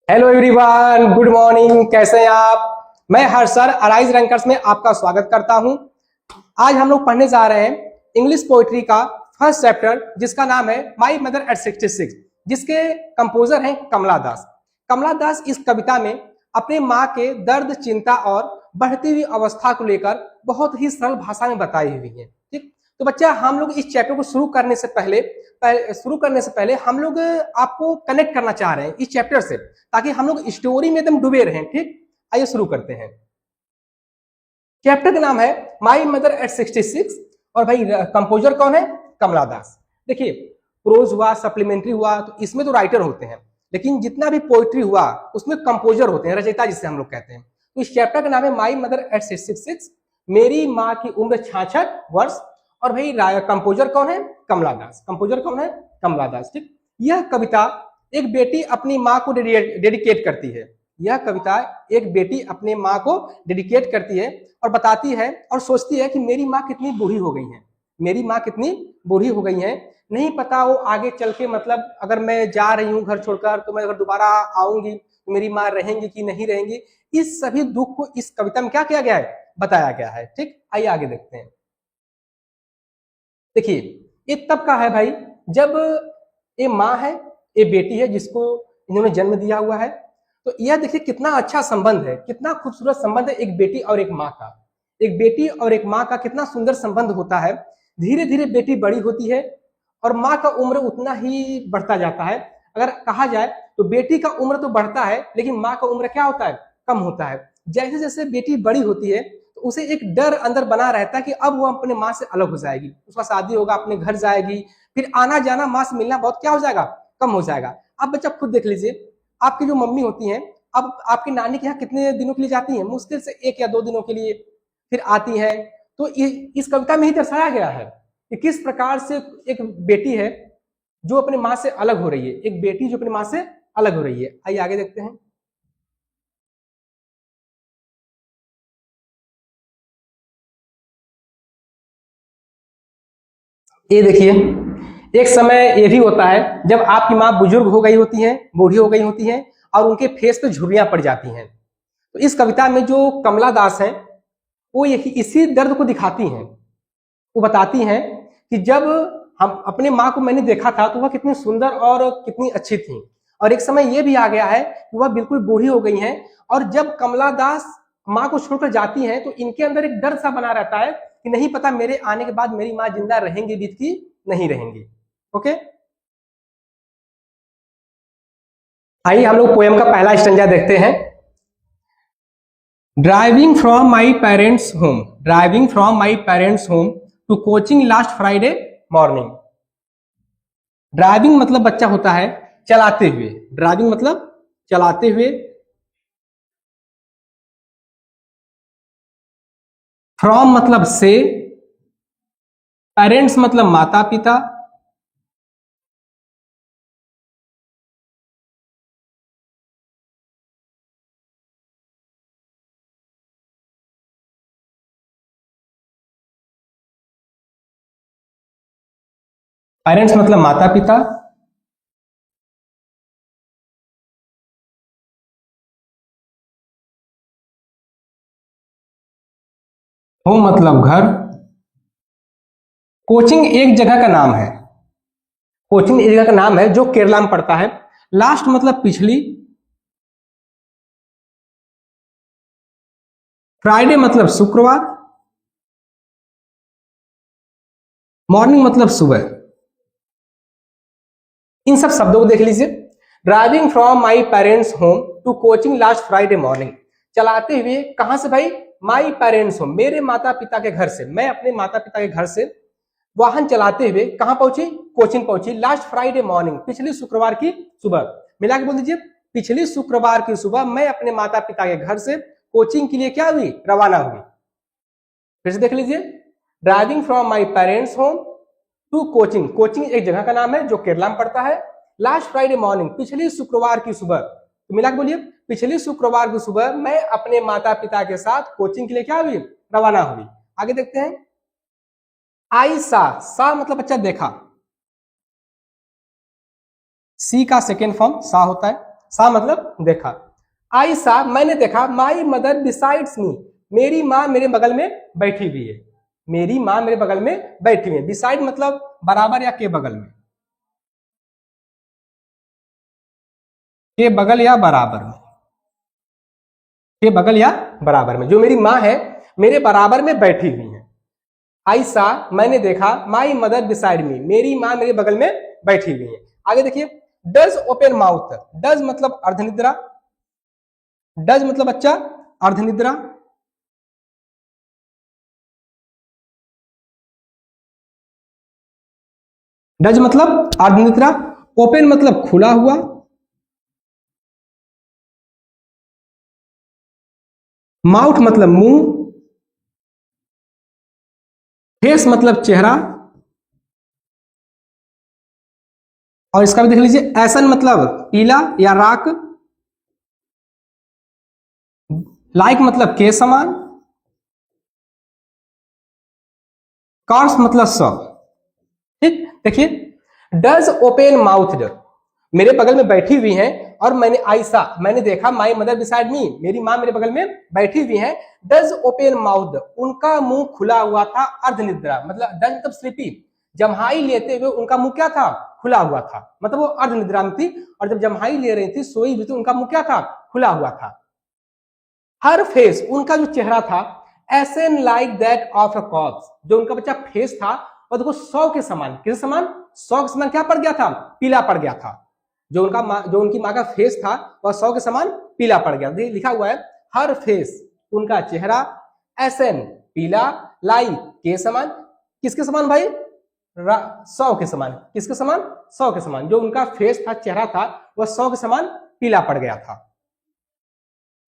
Hello everyone, good morning. कैसे हैं आप? मैं हर्ष सर अराइज रैंकर्स में आपका स्वागत करता हूं। आज हम लोग पढ़ने जा रहे हैं इंग्लिश पोइट्री का फर्स्ट चैप्टर, जिसका नाम है माई मदर एट 66, जिसके कंपोजर हैं कमला दास। कमला दास इस कविता में अपने माँ के दर्द, चिंता और बढ़ती हुई अवस्था को लेकर बहुत ही सरल भाषा में बताई हुई है। ठीक, तो बच्चा, हम लोग इस चैप्टर को शुरू करने से पहले हम लोग आपको कनेक्ट करना चाह रहे हैं इस चैप्टर से, ताकि हम लोग स्टोरी में एकदम डूबे रहें। ठीक, आइए शुरू करते हैं। चैप्टर का नाम है माई मदर एट 66। और भाई कंपोजर कौन है? कमला दास। देखिए, प्रोज हुआ, सप्लीमेंट्री हुआ, तो इसमें तो राइटर होते हैं, लेकिन जितना भी पोइट्री हुआ उसमें कंपोजर होते हैं, रचयिता जिसे हम लोग कहते हैं। तो इस चैप्टर का नाम है माई मदर एट 66, मेरी माँ की उम्र 66 वर्ष। और भाई कंपोजर कौन है? कमला दास। कंपोजर कौन है? कमला दास। ठीक, यह कविता एक बेटी अपनी माँ को डेडिकेट करती है। यह कविता एक बेटी अपने माँ को डेडिकेट करती है और बताती है और सोचती है कि मेरी माँ कितनी बूढ़ी हो गई है, मेरी माँ कितनी बूढ़ी हो गई है। नहीं पता वो आगे चल के, मतलब अगर मैं जा रही हूँ घर छोड़कर, तो मैं अगर दोबारा आऊंगी तो मेरी माँ रहेंगी कि नहीं रहेंगी। इस सभी दुख को इस कविता में क्या किया गया है? बताया गया है। ठीक, आइए आगे देखते हैं। देखिए, ये तब का है भाई जब ये माँ है, ये बेटी है जिसको इन्होंने जन्म दिया हुआ है। तो यह देखिए कितना अच्छा संबंध है, कितना खूबसूरत संबंध है एक बेटी और एक माँ का। एक बेटी और एक माँ का कितना सुंदर संबंध होता है। धीरे धीरे बेटी बड़ी होती है और माँ का उम्र उतना ही बढ़ता जाता है। अगर कहा जाए तो बेटी का उम्र तो बढ़ता है, लेकिन माँ का उम्र क्या होता है? कम होता है। जैसे जैसे बेटी बड़ी होती है तो उसे एक डर अंदर बना रहता है कि अब वो अपने माँ से अलग हो जाएगी, उसका शादी होगा, अपने घर जाएगी, फिर आना जाना, माँ से मिलना बहुत क्या हो जाएगा? कम हो जाएगा। अब बच्चा खुद देख लीजिए, आपकी जो मम्मी होती हैं, अब आपकी नानी के यहाँ कितने दिनों के लिए जाती हैं? मुश्किल से 1 या 2 दिनों के लिए, फिर आती हैं। तो इस कविता में ही दर्शाया गया है कि किस प्रकार से एक बेटी है जो अपनी माँ से अलग हो रही है, एक बेटी जो अपनी माँ से अलग हो रही है। आइए आगे देखते हैं। ये देखिए, एक समय ये भी होता है जब आपकी माँ बुजुर्ग हो गई होती है, बूढ़ी हो गई होती है, और उनके फेस पे झुर्रियां पड़ जाती हैं। तो इस कविता में जो कमला दास है, वो यही इसी दर्द को दिखाती हैं। वो बताती हैं कि जब हम अपने माँ को मैंने देखा था तो वह कितनी सुंदर और कितनी अच्छी थी, और एक समय ये भी आ गया है कि वह बिल्कुल बूढ़ी हो गई हैं। और जब कमला दास माँ को छोड़कर जाती हैं तो इनके अंदर एक डर सा बना रहता है कि नहीं पता मेरे आने के बाद मेरी माँ जिंदा रहेंगी भी कि नहीं रहेंगी। ओके, आइए हम लोग पोएम का पहला स्टैंजा देखते हैं। Driving from my parents home, driving from my parents home to Cochin last Friday morning. Driving मतलब बच्चा होता है चलाते हुए, ड्राइविंग मतलब चलाते हुए। फ्रॉम मतलब से, पेरेंट्स मतलब माता पिता, पेरेंट्स मतलब माता पिता, होम मतलब घर। कोचिंग एक जगह का नाम है, कोचिंग एक जगह का नाम है जो केरला में पड़ता है। लास्ट मतलब पिछली, फ्राइडे मतलब शुक्रवार, मॉर्निंग मतलब सुबह। इन सब शब्दों को देख लीजिए। Driving from my parents home to Cochin last Friday morning, चलाते हुए कहां से भाई? माई पेरेंट्स होम, मेरे माता पिता के घर से, मैं अपने माता पिता के घर से वाहन चलाते हुए कहां पहुंची? कोचिंग पहुंची लास्ट फ्राइडे मॉर्निंग, पिछले शुक्रवार की सुबह। मिला के बोल दीजिए, पिछले शुक्रवार की सुबह मैं अपने माता पिता के घर से कोचिंग के लिए क्या हुई? रवाना हुई। फिर से देख लीजिए, driving from my parents home to Cochin, Cochin एक जगह का नाम है जो केरला में पड़ता है। लास्ट फ्राइडे मॉर्निंग, पिछली शुक्रवार की सुबह। तो मिला के बोलिए, पिछली शुक्रवार की सुबह मैं अपने माता पिता के साथ कोचिंग के लिए क्या हुई? रवाना हुई। आगे देखते हैं। आई सा मतलब बच्चा देखा, सी का सेकेंड फॉर्म सा होता है। सा मतलब देखा। आई सा मैंने देखा, माई मदर बिसाइड्स मी, मेरी माँ मेरे बगल में बैठी हुई है। मेरी माँ मेरे बगल में बैठी हुई है। बिसाइड मतलब बराबर या के बगल में, के बगल या बराबर में, के बगल या बराबर में, जो मेरी माँ है मेरे बराबर में बैठी हुई है। आई सा मैंने देखा, माई मदर बिसाइड मी, मेरी माँ मेरे बगल में बैठी हुई है। आगे देखिए, डज ओपन माउथ, डज मतलब अर्धनिद्रा, डज मतलब बच्चा अर्धनिद्रा, डज मतलब अर्धनिद्रा, ओपन मतलब खुला हुआ, माउथ मतलब मुंह, फेस मतलब चेहरा, और इसका भी देख लीजिए, एसन मतलब पीला या राख, लाइक मतलब के समान, कार्स मतलब सब। ठीक, देखिए, डज ओपन माउथ, मेरे बगल में बैठी हुई हैं, और मैंने आयसा मैंने देखा, माई मदर बिसाइड मी, मेरी माँ मेरे बगल में बैठी हुई है। डज ओपन माउथ, उनका मुंह खुला हुआ था, अर्धनिद्रा मतलब डज मतलब स्लीपी, जम्हाई लेते हुए उनका मुंह क्या था, खुला हुआ था, मतलब वो अर्धनिद्रा में थी, और जब जम्हाई ले रही थी, सोई हुई थी, उनका मुंह क्या था, खुला हुआ था। हर फेस, उनका जो चेहरा था, ashen like that of a corpse, जो उनका बच्चा फेस था और देखो सौ के समान, किस समान, सौ के समान क्या पड़ गया था, पीला पड़ गया था। जो उनकी माँ का फेस था वह सौ के समान पीला पड़ गया। लिखा हुआ है, हर फेस, उनका चेहरा, एसन पीला, लाई के समान, किसके समान भाई, सौ के समान, किसके समान, सौ के समान, जो उनका फेस था, चेहरा था, वह सौ के समान पीला पड़ गया था।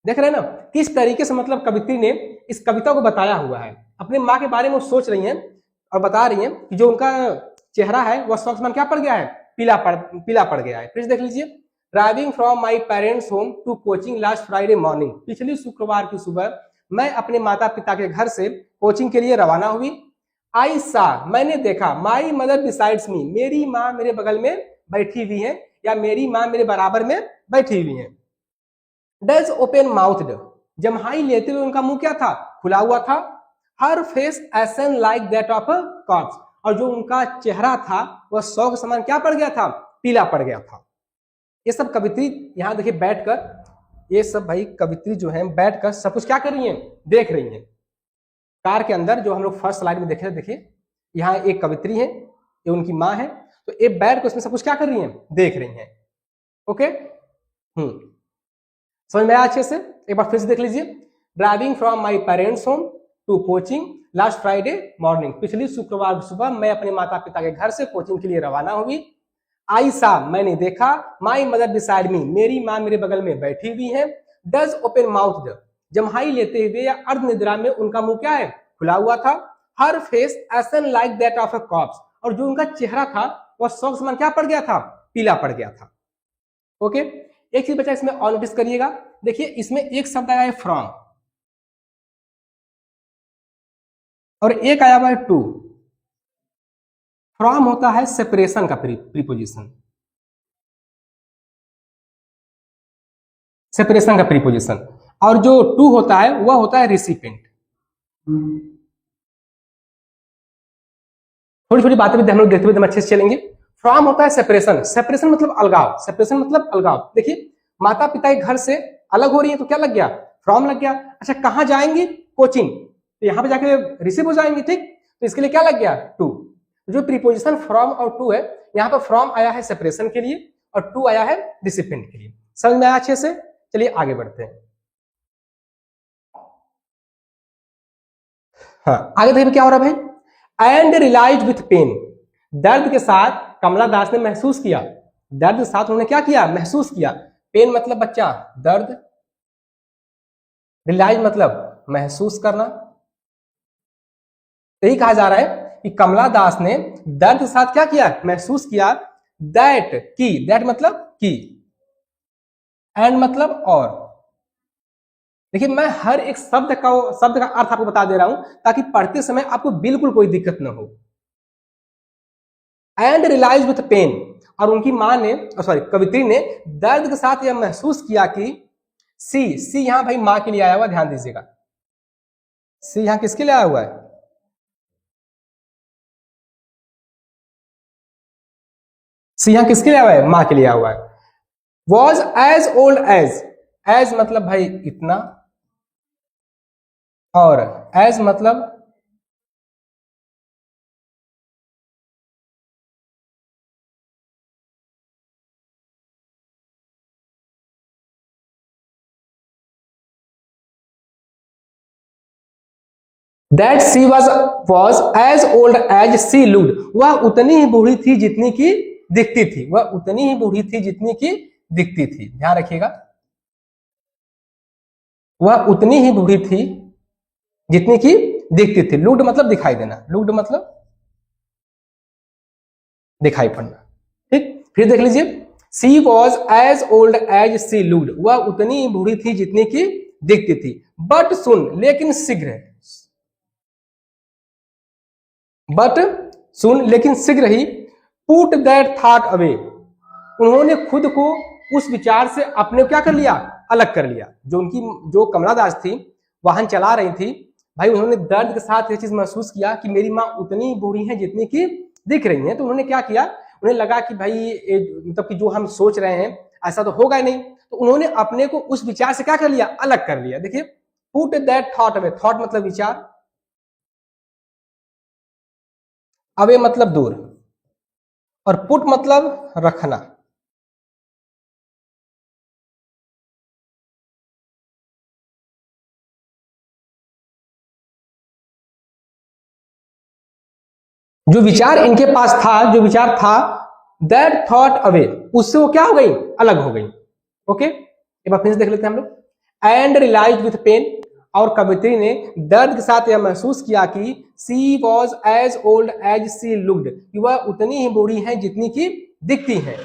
देख रहे हैं ना किस तरीके से मतलब कवित्री ने इस कविता को बताया हुआ है। अपने माँ के बारे में वो सोच रही हैं और बता रही हैं कि जो उनका चेहरा है वह सौ के समान क्या पड़ गया है, पीला पड़ गया है। फिर देख लीजिए, driving from my parents home to Cochin last Friday morning, पिछली शुक्रवार की सुबह मैं अपने माता पिता के घर से कोचिंग के लिए रवाना हुई। आई सा मैंने देखा, माई मदर बिसाइड्स मी, मेरी माँ मेरे बगल में बैठी हुई है, या मेरी माँ मेरे बराबर में बैठी हुई है। डज ओपन माउथ, जम्हाई लेते हुए उनका मुंह क्या था, खुला हुआ था। हर face ashen like that of a corpse, और जो उनका चेहरा था वह सौ के समान क्या पड़ गया था, पीला पड़ गया था। ये सब कवित्री यहाँ देखिए बैठकर, ये सब भाई कवित्री जो है बैठकर सब कुछ क्या कर रही है, देख रही है। कार के अंदर जो हम लोग फर्स्ट स्लाइड में देखे, देखिए यहाँ एक कवित्री है, ये उनकी माँ है, तो ये बैठ कर उसमें सब कुछ क्या कर रही है, देख रही है। ओके, समझ में आया अच्छे से, एक बार फिर से देख लीजिए। Driving from my parents home to Cochin last Friday morning, पिछली शुक्रवार सुबह मैं अपने माता पिता के घर से कोचिंग के लिए रवाना हुई। आई सा मैंने देखा, माई मदर बिसाइड मी, मेरी माँ मेरे बगल में बैठी हुई है। डज ओपन माउथ, जम्हाई लेते हुए या अर्ध निद्रा में उनका मुंह क्या है, खुला हुआ था। हर face ashen like that of a corpse, और जो उनका चेहरा था वह सौ के समान क्या पड़ गया था, पीला पड़ गया था। ओके, एक चीज बच्चा इसमें और नोटिस करिएगा, देखिए इसमें एक शब्द आया है फ्रॉम, और एक आया हुआ है टू। फ्रॉम होता है सेपरेशन का प्रीपोजिशन, सेपरेशन का प्रीपोजिशन, और जो टू होता है वह होता है रिसिपेंट। थोड़ी थोड़ी बातें भी हम लोग देखते हुए अच्छे से चलेंगे। फ्रॉम होता है सेपरेशन, सेपरेशन मतलब अलगाव, सेपरेशन मतलब अलगाव। देखिए माता पिता के घर से अलग हो रही है तो क्या लग गया, फ्रॉम लग गया। अच्छा कहाँ जाएंगी, कोचिंग, तो यहाँ पे जाके रिसीव हो जाएंगे, ठीक, तो इसके लिए क्या लग गया, टू। जो प्रीपोजिशन फ्रॉम और टू है, यहाँ पर फ्रॉम आया है सेपरेशन के लिए और टू आया है रिसिपेंट के लिए। समझ में आया अच्छे से, चलिए आगे बढ़ते हैं। हाँ आगे देखिए क्या हो रहा है भाई, एंड रियलाइज विथ पेन, दर्द के साथ कमला दास ने महसूस किया, दर्द के साथ उन्होंने क्या किया, महसूस किया। पेन मतलब बच्चा दर्द, रियलाइज मतलब महसूस करना। यही कहा जा रहा है कि कमला दास ने दर्द के साथ क्या किया, महसूस किया। दैट की, दैट मतलब की, एंड मतलब और। देखिए मैं हर एक शब्द का अर्थ आपको बता दे रहा हूं ताकि पढ़ते समय आपको बिल्कुल कोई दिक्कत ना हो। एंड रियलाइज विथ पेन, और उनकी मां ने, सॉरी कवित्री ने दर्द के साथ यह महसूस किया कि सी यहां भाई मां के लिए आया हुआ, ध्यान दीजिएगा। सी यहां किसके लिए आया हुआ है? सी यहां किसके लिए आया हुआ है? मां के लिए आया हुआ है। वॉज एज ओल्ड एज मतलब भाई इतना, और एज मतलब that she was as old as she looked, वह उतनी ही बूढ़ी थी जितनी की दिखती थी, वह उतनी ही बूढ़ी थी जितनी की दिखती थी, ध्यान रखिएगा। वह उतनी ही बूढ़ी थी जितनी की दिखती थी। लुक्ड मतलब दिखाई देना, लुक्ड मतलब दिखाई पड़ना, ठीक। फिर देख लीजिए, she was as old as she looked, वह उतनी ही बूढ़ी थी जितनी की दिखती थी, बट सुन लेकिन शीघ्र, बट सुन लेकिन शीघ्र ही, पुट दैट थॉट अवे, उन्होंने खुद को उस विचार से अपने क्या कर लिया, अलग कर लिया। जो उनकी जो कमला दास थी, वाहन चला रही थी, भाई उन्होंने दर्द के साथ ये चीज महसूस किया कि मेरी माँ उतनी बूढ़ी है जितनी की दिख रही है। तो उन्होंने क्या किया, उन्हें लगा कि भाई मतलब कि जो हम सोच रहे हैं ऐसा तो होगा ही नहीं, तो उन्होंने अपने को उस विचार से क्या कर लिया, अलग कर लिया। देखिए, put that thought away, thought मतलब विचार, अवे मतलब दूर, और पुट मतलब रखना। जो विचार इनके पास था, जो विचार था, दैट थॉट अवे, उससे वो क्या हो गई, अलग हो गई। ओके, एक बार फिर से देख लेते हैं हम लोग। एंड रियलाइज विथ पेन, और कवित्री ने दर्द के साथ यह महसूस किया कि she was as old as she looked, कि वह उतनी ही बूढ़ी है जितनी की दिखती है।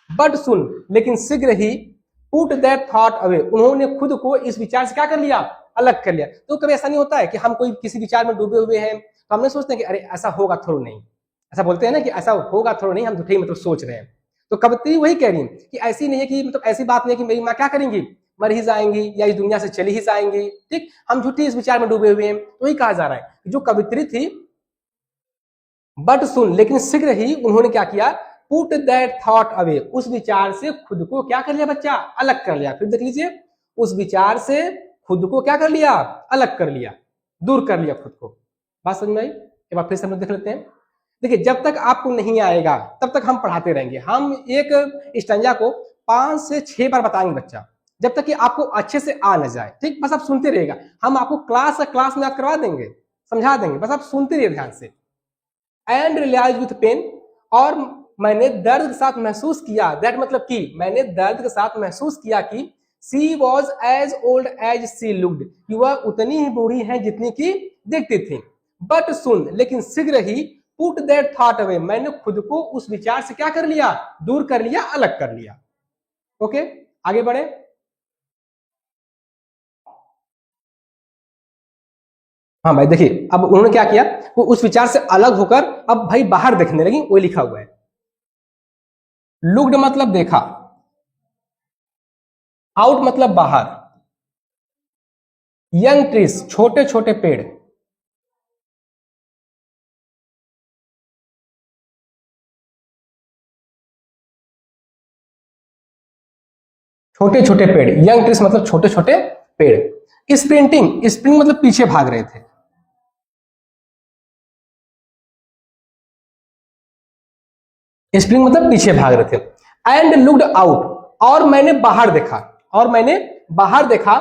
बट सुन लेकिन शीघ्र ही, पुट दैट थॉट अवे, उन्होंने खुद को इस विचार से क्या कर लिया, अलग कर लिया। तो कभी ऐसा नहीं होता है कि हम कोई किसी विचार में डूबे हुए हैं, तो हमने सोचते हैं कि अरे ऐसा होगा थोड़ा नहीं, ऐसा बोलते हैं ना कि ऐसा होगा थोड़ा नहीं, हम झूठे मतलब सोच रहे हैं। तो कवित्री वही कह रही है कि ऐसी नहीं है, कि मतलब ऐसी बात नहीं है कि मेरी माँ क्या करेंगी, मर ही जाएंगी या इस दुनिया से चली ही जाएंगी, ठीक। हम झूठी इस विचार में डूबे हुए हैं। तो वही कहा जा रहा है, जो कवित्री थी, बट सुन लेकिन शीघ्र ही उन्होंने क्या किया, पुट दैट थॉट अवे, उस विचार से खुद को क्या कर लिया बच्चा, अलग कर लिया। फिर देख लीजिए, उस विचार से खुद को क्या कर लिया, अलग कर लिया, दूर कर लिया खुद को। बात समझ में आई? एक बार फिर से हम लोग देख लेते हैं। देखिए, जब तक आपको नहीं आएगा तब तक हम पढ़ाते रहेंगे। हम एक स्टैंजा को 5 से 6 बार बताएंगे बच्चा, जब तक कि आपको अच्छे से आ न जाए, ठीक। बस आप सुनते रहिएगा, हम आपको क्लास में याद करवा देंगे, समझा देंगे, बस आप सुनते रहिए ध्यान से। एंड रियलाइज विथ पेन, और मैंने दर्द के साथ महसूस किया, दैट मतलब कि मैंने दर्द के साथ महसूस किया कि she was as old as she looked, कि वह उतनी ही बूढ़ी है जितनी की दिखती थी। बट सुन लेकिन शीघ्र ही, पुट दैट थॉट अवे, मैंने खुद को उस विचार से क्या कर लिया, दूर कर लिया, अलग कर लिया। ओके, आगे बढ़े। हाँ भाई देखिए, अब उन्होंने क्या किया, वो उस विचार से अलग होकर अब भाई बाहर देखने लगी, वो लिखा हुआ है। लुक्ड मतलब देखा, आउट मतलब बाहर, यंग ट्रीज छोटे छोटे पेड़, छोटे छोटे पेड़, यंग ट्रीज मतलब छोटे छोटे पेड़। स्प्रिंटिंग, स्प्रिंग मतलब पीछे भाग रहे थे, स्प्रिंग मतलब पीछे भाग रहे थे। एंड लुक्ड आउट, और मैंने बाहर देखा, और मैंने बाहर देखा,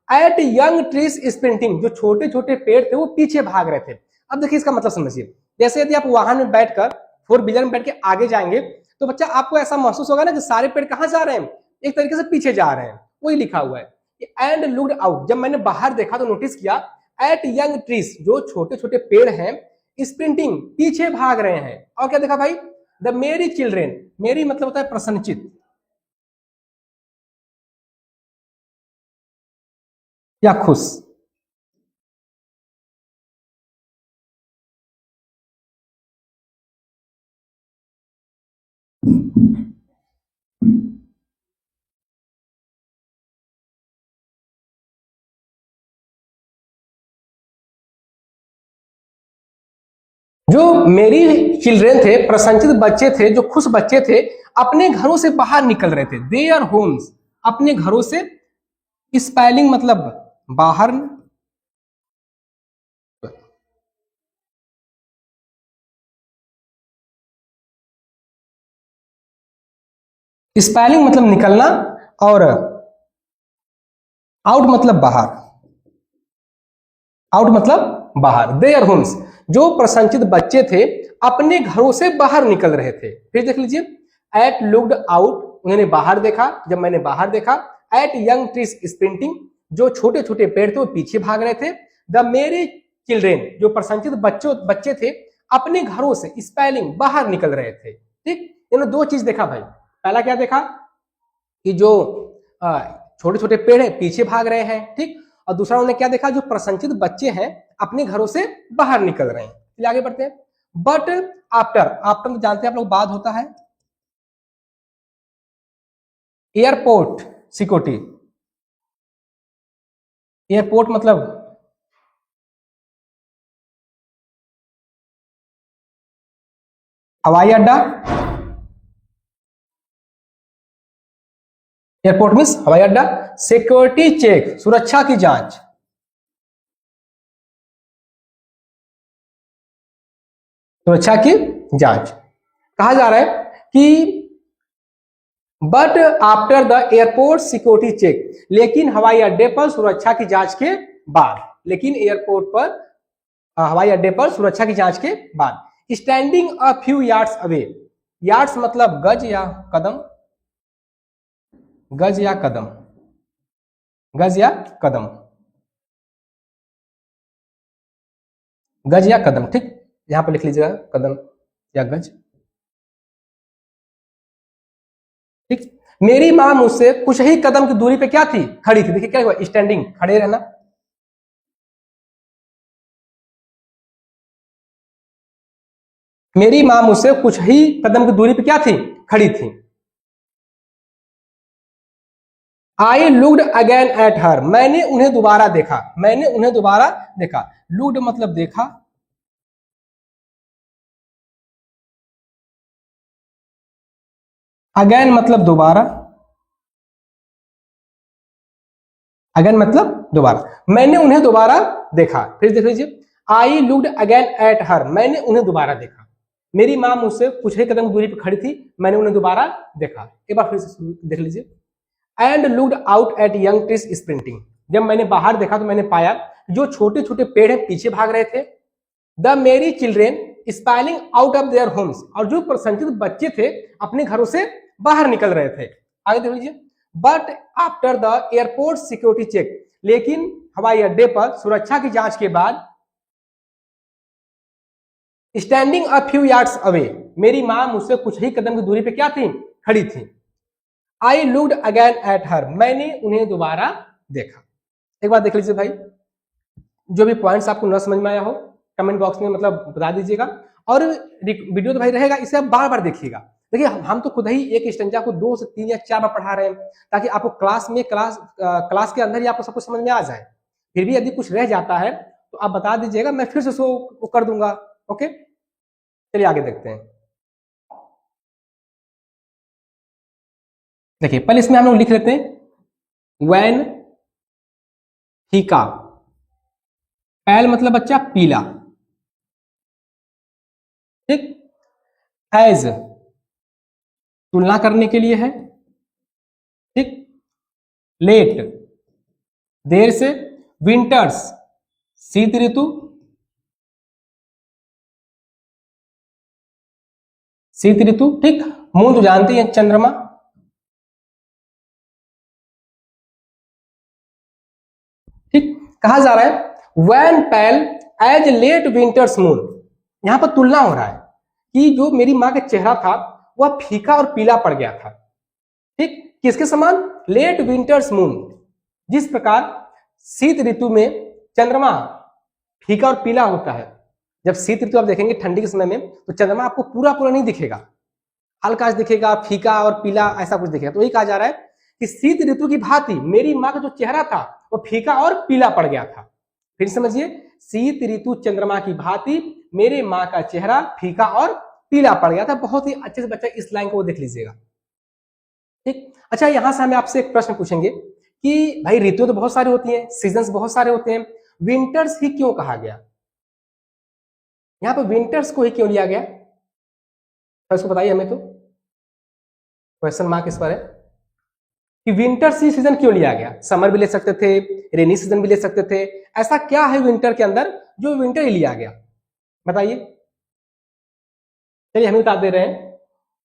एट यंग ट्रीज स्प्रिंटिंग, जो छोटे छोटे पेड़ थे वो पीछे भाग रहे थे। अब देखिए इसका मतलब समझिए, जैसे यदि आप वाहन में बैठकर, फोर व्हीलर में बैठ के आगे जाएंगे, तो बच्चा आपको ऐसा महसूस होगा ना कि सारे पेड़ कहां जा रहे हैं, एक तरीके से पीछे जा रहे हैं। वही लिखा हुआ है। एंड लुक्ड आउट, जब मैंने बाहर देखा तो नोटिस किया, एट यंग ट्रीज, जो छोटे छोटे पेड़ हैं, स्प्रिंटिंग पीछे भाग रहे हैं। और क्या देखा भाई, द मेरी चिल्ड्रेन, मेरी मतलब होता है प्रसन्नचित या खुश। जो मेरी चिल्ड्रेन थे, प्रसन्नचित बच्चे थे, जो खुश बच्चे थे, अपने घरों से बाहर निकल रहे थे। देयर होम्स, अपने घरों से। स्पेलिंग मतलब बाहर, स्पेलिंग मतलब निकलना, और आउट मतलब बाहर, आउट मतलब बाहर। देयर होम्स, जो प्रसन्नचित बच्चे थे अपने घरों से बाहर निकल रहे थे। फिर देख लीजिए, एट लुक्ड आउट, उन्होंने बाहर देखा, जब मैंने बाहर देखा। एट यंग ट्रीज स्प्रिंटिंग, जो छोटे छोटे पेड़ थे वो पीछे भाग रहे थे। द मेरी चिल्ड्रेन, जो प्रसन्नचित बच्चे थे अपने घरों से, स्पेलिंग बाहर निकल रहे थे। ठीक, इन्होंने दो चीज देखा भाई। पहला क्या देखा कि जो छोटे छोटे पेड़ है पीछे भाग रहे हैं, ठीक। और दूसरा उन्होंने क्या देखा, जो प्रसन्नचित बच्चे हैं अपने घरों से बाहर निकल रहे हैं। चलिए आगे बढ़ते हैं। बट आफ्टर, आफ्टर जानते हैं आप लोग, बाद होता है। एयरपोर्ट सिक्योरिटी, एयरपोर्ट मतलब हवाई अड्डा, एयरपोर्ट मीन्स हवाई अड्डा। सिक्योरिटी चेक, सुरक्षा की जांच, सुरक्षा की जांच। कहा जा रहा है कि but after the airport security check, लेकिन हवाई अड्डे पर सुरक्षा की जांच के बाद, लेकिन एयरपोर्ट पर, हवाई अड्डे पर सुरक्षा की जांच के बाद। Standing a few yards away, yards मतलब गज या कदम, गज या कदम, गज या कदम, गज या कदम, ठीक। यहां पर लिख लीजिएगा कदम या गज, ठीक। मेरी मां मुझसे कुछ ही कदम की दूरी पे क्या थी, खड़ी थी। देखिए क्या हुआ, स्टैंडिंग, खड़े रहना। मेरी मां मुझसे कुछ ही कदम की दूरी पे क्या थी, खड़ी थी। I looked again at her, मैंने उन्हें दोबारा देखा, मैंने उन्हें दोबारा देखा। लुक्ड मतलब देखा, अगेन मतलब दोबारा, अगेन मतलब दोबारा। मैंने उन्हें दोबारा देखा। फिर देख लीजिए, I looked again at her, मैंने उन्हें दोबारा देखा। मेरी मां मुझसे कुछ ही कदम दूरी पर खड़ी थी, मैंने उन्हें दोबारा देखा। एक बार फिर से देख लीजिए। And looked out at young trees sprinting, जब मैंने बाहर देखा तो मैंने पाया जो छोटे छोटे पेड़ हैं पीछे भाग रहे थे। द मेरी children spoiling out of their homes, और जो प्रसन्नचित बच्चे थे अपने घरों से बाहर निकल रहे थे। आगे देख लीजिए। But after the airport security check, लेकिन हवाई अड्डे पर सुरक्षा की जांच के बाद। Standing a few yards away, मेरी मां मुझसे कुछ ही कदम की दूरी पे क्या थी, खड़ी थी। I looked again at her, मैंने उन्हें दोबारा देखा। एक बार देख लीजिए भाई, जो भी पॉइंट्स आपको न समझ में आया हो कमेंट बॉक्स में मतलब बता दीजिएगा। और वीडियो तो भाई रहेगा, इसे आप बार बार देखिएगा। देखिए हम तो खुद ही एक स्टेंजा को 2 से 3 या 4 बार पढ़ा रहे हैं, ताकि आपको क्लास में क्लास के अंदर ही आपको सब कुछ समझ में आ जाए। फिर भी यदि कुछ रह जाता है तो आप बता दीजिएगा, मैं फिर से उसको कर दूंगा। ओके, चलिए आगे देखते हैं। देखिए पहले इसमें हम लोग लिख लेते हैं वैन फीका, पैल मतलब बच्चा पीला, ठीक। एज तुलना करने के लिए है, ठीक। लेट देर से, विंटर्स शीत ऋतु, शीत ऋतु, ठीक। मून तो जानते हैं चंद्रमा, ठीक। कहा जा रहा है वैन पैल एज लेट विंटर्स मून, यहां पर तुलना हो रहा है कि जो मेरी मां का चेहरा था वह फीका और पीला पड़ गया था, ठीक। किसके समान, लेट विंटर्स मून, जिस प्रकार शीत ऋतु में चंद्रमा फीका और पीला होता है। जब शीत ऋतु आप देखेंगे ठंडी के समय में तो चंद्रमा आपको पूरा पूरा नहीं दिखेगा, हल्का दिखेगा, फीका और पीला ऐसा कुछ दिखेगा। तो यही कहा जा रहा है कि शीत ऋतु की भांति मेरी मां का जो चेहरा था वो फीका और पीला पड़ गया था। फिर समझिए, शीत ऋतु चंद्रमा की भांति मेरे माँ का चेहरा फीका और पीला पड़ गया था। बहुत ही अच्छे से बच्चा इस लाइन को देख लीजिएगा। ठीक, अच्छा यहां से हमें आपसे एक प्रश्न पूछेंगे कि भाई ऋतु तो बहुत सारी होती हैं, सीजन्स बहुत सारे होते हैं, विंटर्स ही क्यों कहा गया? यहाँ पे विंटर्स को ही क्यों लिया गया, तो इसको बताइए हमें। तो क्वेश्चन मार्क इस पर है कि विंटर्स ही सीजन क्यों लिया गया? समर भी ले सकते थे, रेनी सीजन भी ले सकते थे, ऐसा क्या है विंटर के अंदर जो विंटर ही लिया गया? बताइए। चलिए हम बता दे रहे हैं।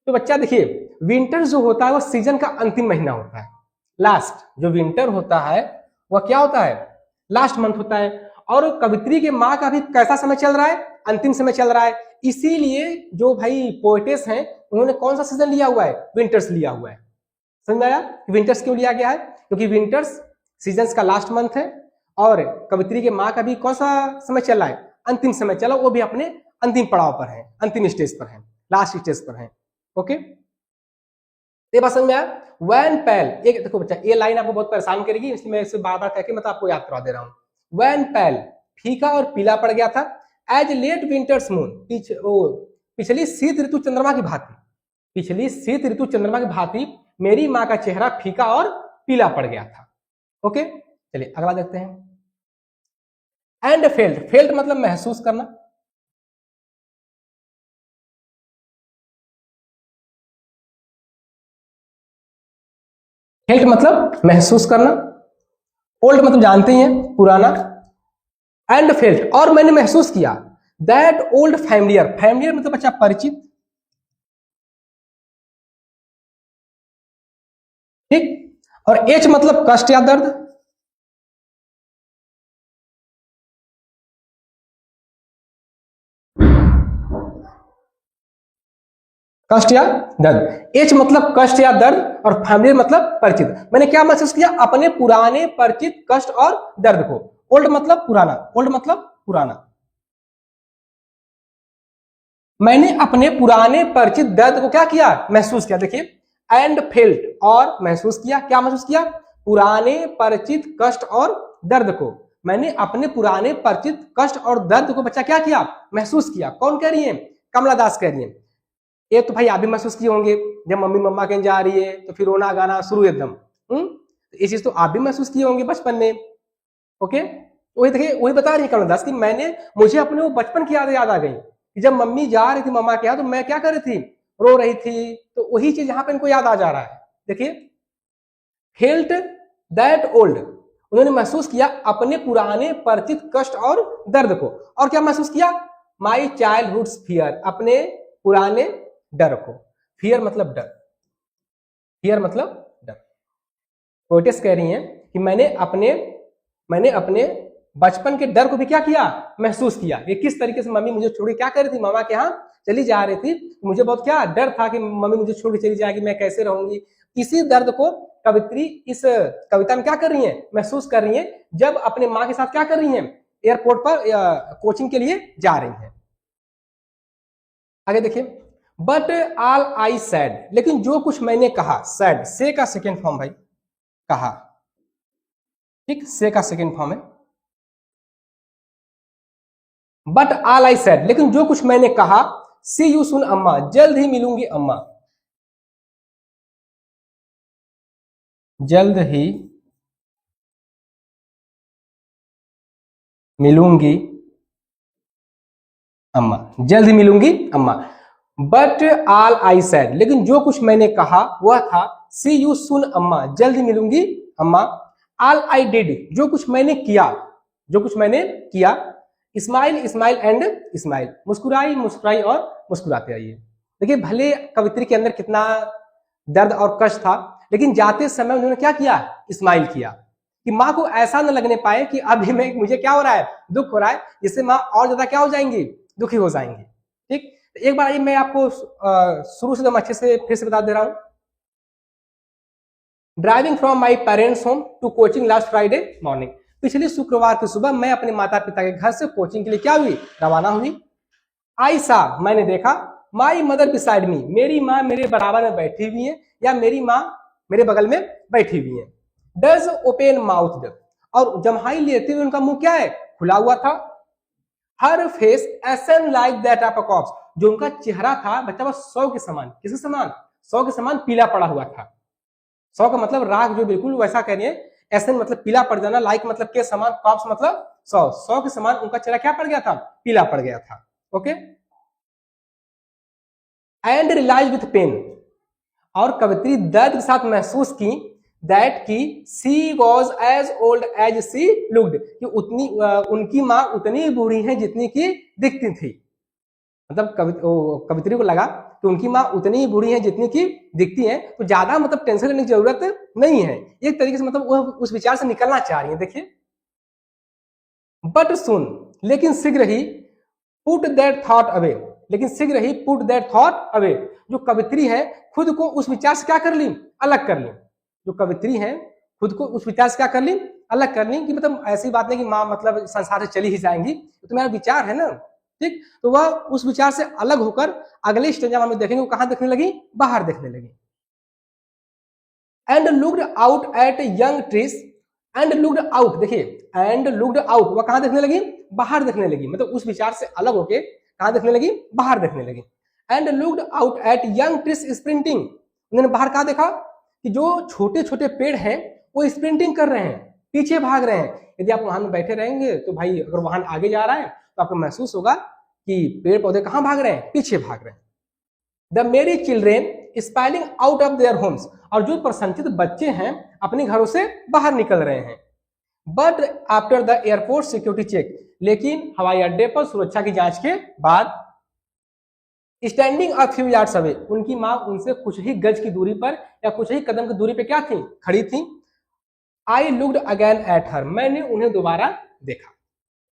तो बच्चा देखिए, विंटर जो होता है वो सीजन का अंतिम महीना होता है, लास्ट। जो विंटर होता है वह क्या होता है? लास्ट मंथ होता है। और कवित्री के माँ का भी कैसा समय चल रहा है? अंतिम समय चल रहा है। इसीलिए जो भाई पोएटेस हैं उन्होंने कौन सा सीजन लिया हुआ है? विंटर्स लिया हुआ है। समझ में आया विंटर्स क्यों लिया गया है? क्योंकि विंटर्स सीजन का लास्ट मंथ है और कवित्री के माँ का भी कौन सा समय चल रहा है? अंतिम समय चला, वो भी अपने अंतिम पड़ाव पर है, अंतिम स्टेज पर है, लास्ट स्टेज पर है। ओके, ये बात समझ में आया? वैन पैल, एक देखो बच्चा ये लाइन आपको बहुत परेशान करेगी, इसलिए मैं इसे बार बार कहकर मतलब आपको याद करवा दे रहा हूं। वैन पैल फीका और पीला पड़ गया था, एज लेट विंटर्स मून, पिछली शीत ऋतु चंद्रमा की भांति, पिछली शीत ऋतु चंद्रमा की भांति मेरी माँ का चेहरा फीका और पीला पड़ गया था। ओके, चलिए अगला देखते हैं। एंड फेल्ट, फेल्ट मतलब महसूस करना, फेल्ट मतलब महसूस करना, ओल्ड मतलब जानते ही हैं पुराना, एंड फेल्ट और मैंने महसूस किया, दैट ओल्ड फैमिलियर, फैमिलियर मतलब बच्चा परिचित, ठीक। और एच मतलब कष्ट या दर्द, कष्ट या दर्द, एच मतलब कष्ट या दर्द और फैमिलियर मतलब परिचित। मैंने क्या महसूस किया? अपने पुराने परिचित कष्ट और दर्द को। ओल्ड मतलब पुराना, ओल्ड मतलब पुराना। मैंने अपने पुराने परिचित दर्द को क्या किया? महसूस किया। देखिए, एंड फेल्ट और महसूस किया, क्या महसूस किया? पुराने परिचित कष्ट और दर्द को। मैंने अपने पुराने परिचित कष्ट और दर्द को बच्चा क्या किया? महसूस किया। कौन कह रही है? कमला दास कह रही है। ये तो भाई आप भी महसूस किए होंगे, जब मम्मी मम्मा कहीं जा रही है तो फिर रोना गाना शुरू एकदम। ये चीज तो आप भी महसूस किए होंगे बचपन में। ओके, वही देखिए, वही बता रही है कमला दास कि मुझे अपने वो बचपन की याद आ गई कि जब मम्मी जा रही थी मम्मा के यहाँ तो मैं क्या कर रही थी? रो रही थी। तो वही चीज यहाँ पे इनको याद आ जा रहा है। देखिए, फेल्ट दैट ओल्ड, उन्होंने महसूस किया अपने पुराने परिचित कष्ट और दर्द को। और क्या महसूस किया? माई चाइल्डहुड फियर, अपने पुराने डर को। फियर मतलब डर, फियर मतलब डर। पोएटेस कह रही हैं कि मैंने अपने बचपन के डर को भी क्या किया? महसूस किया। ये किस तरीके से मम्मी मुझे छोड़ के क्या कर रही थी? मामा के यहाँ चली जा रही थी, मुझे बहुत क्या डर था कि मम्मी मुझे छोड़ के चली जाएगी, मैं कैसे रहूंगी। इसी दर्द को कवित्री इस कविता में क्या कर रही है? महसूस कर रही है, जब अपने माँ के साथ क्या कर रही है? एयरपोर्ट पर कोचिंग के लिए जा रही है। आगे देखिए, बट ऑल आई सैड, लेकिन जो कुछ मैंने कहा, सैड से का सेकेंड फॉर्म भाई, कहा, ठीक, से का सेकेंड फॉर्म है। बट ऑल आई सैड, लेकिन जो कुछ मैंने कहा, सी यू सुन अम्मा, जल्द ही मिलूंगी अम्मा, जल्द ही मिलूंगी अम्मा, जल्द ही मिलूंगी अम्मा। बट ऑल आई सैड, लेकिन जो कुछ मैंने कहा वह था, सी यू सुन अम्मा, जल्द ही मिलूंगी अम्मा। ऑल आई डिड, जो कुछ मैंने किया, जो कुछ मैंने किया। स्माइल स्माइल एंड स्माइल, मुस्कुराई मुस्कुराई और मुस्कुराते आइए। देखिए, भले कवित्री के अंदर कितना दर्द और कष्ट था, लेकिन जाते समय उन्होंने क्या किया? स्माइल किया, कि माँ को ऐसा न लगने पाए कि अभी मुझे क्या हो रहा है? दुख हो रहा है, जिससे माँ और ज्यादा क्या हो जाएंगी? दुखी हो जाएंगी। ठीक, एक बार मैं आपको शुरू से एकदम अच्छे से फिर से बता दे रहा हूं। Driving from my parents home to Cochin last Friday morning, पिछले शुक्रवार की सुबह मैं अपने माता पिता के घर से कोचिंग के लिए क्या हुई? रवाना हुई। आई सा, मैंने देखा, माई मदर बिसाइड मी, मेरी माँ मेरे बराबर में बैठी हुई है, या मेरी माँ मेरे बगल में बैठी हुई है। डज ओपन माउथ, और जम्हाई लेते हुए उनका मुंह क्या है? खुला हुआ था। हर face ashen like that of a corpse, जो उनका चेहरा था बच्चा वो 100 के समान, किसके समान, 100 के समान पीला पड़ा हुआ था। 100 का मतलब राख जो बिल्कुल वैसा कह रही है, एसन मतलब पीला पड़ जाना, लाइक मतलब के समान, कॉप्स मतलब 100 के समान उनका चेहरा क्या पड़ गया था, पीला पड़ गया था। Okay, and realise with pain, और कवित्री दर्द के साथ महसूस की दैट की she was as old as she looked, कि उतनी उनकी माँ उतनी बूढ़ी है जितनी की दिखती थी। मतलब कवित्री को लगा कि उनकी माँ उतनी बूढ़ी है जितनी की दिखती है, तो ज्यादा मतलब टेंशन लेने की जरूरत नहीं है, एक तरीके से मतलब वह उस विचार से निकलना चाह रही है। देखिए, बट सुन, लेकिन शीघ्र ही पुट दैट थॉट अवे, लेकिन शीघ्र ही पुट दैट थॉट अवे, जो कवित्री है खुद को उस विचार से क्या कर ली, अलग कर ली। जो कवित्री है खुद को उस विचार से क्या कर ली, अलग कर ली, कि मतलब ऐसी बात नहीं कि माँ मतलब संसार से चली ही जाएंगी, तो मेरा विचार है ना, ठीक। तो वह उस विचार से अलग होकर अगले स्टेंजा में देखेंगे वो कहां देखने लगी, बाहर देखने लगी। And looked out at young trees, and looked out, देखिए एंड लुक्ड आउट, वह कहां देखने लगी, बाहर देखने लगी, मतलब उस विचार से अलग होके कहां देखने लगी, बाहर देखने लगी। And looked out at young trees sprinting, उन्होंने बाहर कहा देखा कि जो छोटे छोटे पेड़ हैं वो स्प्रिंटिंग कर रहे हैं, पीछे भाग रहे हैं। यदि आप वहां बैठे रहेंगे तो भाई अगर वहां आगे जा रहा है तो आपको महसूस होगा कि पेड़ पौधे कहां भाग रहे हैं, पीछे भाग रहे हैं। द मेरी children spoiling out of their homes, और जो प्रसन्नचित बच्चे हैं अपने घरों से बाहर निकल रहे हैं। But after the airport security check, लेकिन हवाई अड्डे पर सुरक्षा की जांच के बाद, standing a few yards away, उनकी मां उनसे कुछ ही गज की दूरी पर या कुछ ही कदम की दूरी पर क्या थी, खड़ी थी। I looked again at her, मैंने उन्हें दोबारा देखा।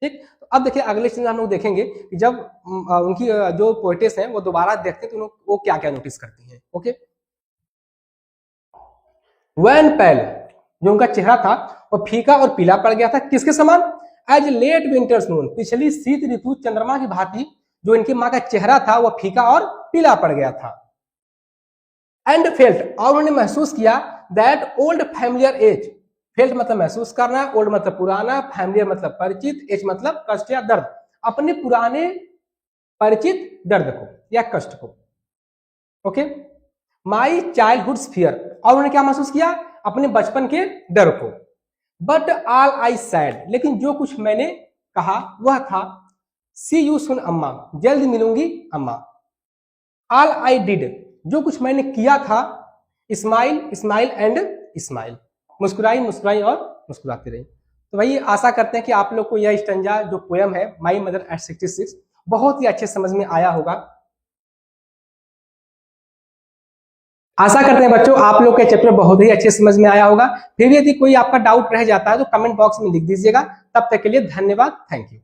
ठीक, तो अब देखिए अगले सीन हम लोग देखेंगे कि जब उनकी जो पोएटेस हैं वो दोबारा देखते हैं तो वो क्या क्या नोटिस करती हैं। ओके, वैन पेल, जो उनका चेहरा था वो फीका और पीला पड़ गया था, किसके समान, एज लेट विंटर्स मून, पिछली शीत ऋतु चंद्रमा की भांति जो इनकी माँ का चेहरा था वो फीका और पीला पड़ गया था। एंड फेल्ट, और उन्होंने महसूस किया that old familiar ache, felt मतलब महसूस करना, ओल्ड मतलब पुराना, फैमिलियर मतलब परिचित, एज मतलब कष्ट या दर्द, अपने पुराने परिचित दर्द को या कष्ट को। ओके, माई चाइल्डहुड फियर, और उन्होंने क्या महसूस किया, अपने बचपन के डर को। बट ऑल आई सैड, लेकिन जो कुछ मैंने कहा वह था, सी यू सुन अम्मा, जल्द मिलूंगी अम्मा। ऑल आई डिड, जो कुछ मैंने किया था, स्माइल स्माइल एंड स्माइल, मुस्कुराई मुस्कुराई और मुस्कुराती रही। तो भाई आशा करते हैं कि आप लोग को यह स्टंजा जो पोयम है माई मदर एट 66 बहुत ही अच्छे समझ में आया होगा। आशा करते हैं बच्चों आप लोग के चैप्टर बहुत ही अच्छे समझ में आया होगा। फिर भी यदि कोई आपका डाउट रह जाता है तो कमेंट बॉक्स में लिख दीजिएगा। तब तक के लिए धन्यवाद, थैंक यू।